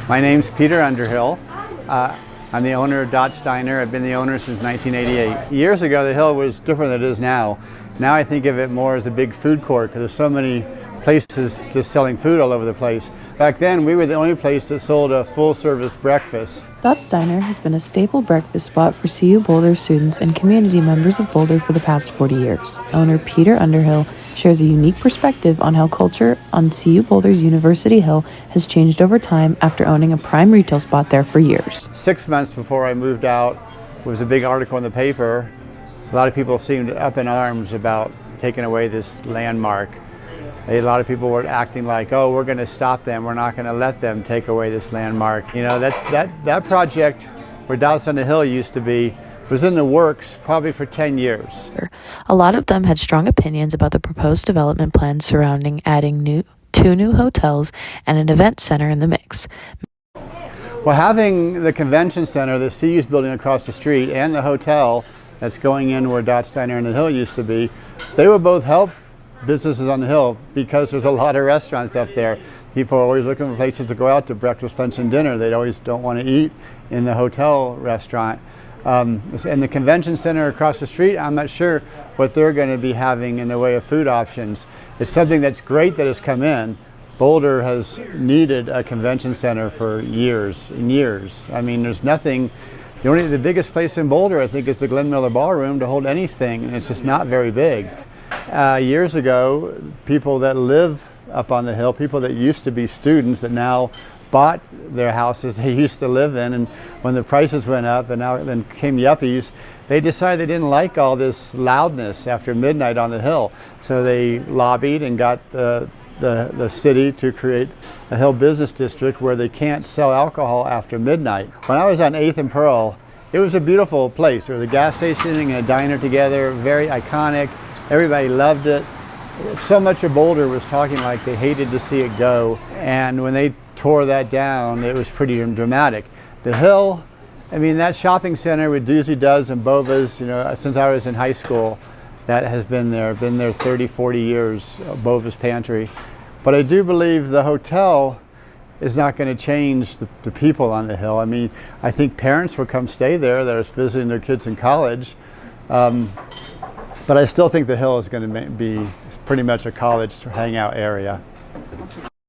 My name's Peter Underhill. I'm the owner of Dot's Diner. I've been the owner since 1988. Years ago, the Hill was different than it is now. Now I think of it more as a big food court because there's so many places just selling food all over the place. Back then, we were the only place that sold a full-service breakfast. Dot's Diner has been a staple breakfast spot for CU Boulder students and community members of Boulder for the past 40 years. Owner Peter Underhill shares a unique perspective on how culture on CU Boulder's University Hill has changed over time after owning a prime retail spot there for years. 6 months before I moved out, there was a big article in the paper. A lot of people seemed up in arms about taking away this landmark. A lot of people were acting like, oh, we're going to stop them. We're not going to let them take away this landmark. You know, that project where Dot's on the Hill used to be was in the works probably for 10 years. A lot of them had strong opinions about the proposed development plans surrounding adding two new hotels and an event center in the mix. Well, having the convention center, the CU's building across the street, and the hotel that's going in where Dot's Diner on the Hill used to be, they would both help businesses on the Hill because there's a lot of restaurants up there. People are always looking for places to go out to breakfast, lunch, and dinner. They always don't want to eat in the hotel restaurant. And the convention center across the street, I'm not sure what they're going to be having in the way of food options. It's something that's great that has come in. Boulder has needed a convention center for years and years. I mean, there's nothing. The biggest place in Boulder, I think, is the Glenn Miller Ballroom to hold anything, and it's just not very big. Years ago, people that live up on the Hill, people that used to be students that now bought their houses they used to live in, and when the prices went up and then came yuppies, they decided they didn't like all this loudness after midnight on the Hill. So they lobbied and got the city to create a Hill business district where they can't sell alcohol after midnight. When I was on 8th and Pearl, it was a beautiful place. There was a gas station and a diner together, very iconic. Everybody loved it. So much of Boulder was talking like they hated to see it go. And when they tore that down, it was pretty dramatic. The Hill, I mean, that shopping center with Doozy Does and Bova's, you know, since I was in high school, that has been there 30, 40 years, Bova's Pantry. But I do believe the hotel is not going to change the people on the Hill. I mean, I think parents will come stay there that are visiting their kids in college. But I still think the Hill is going to be pretty much a college hangout area.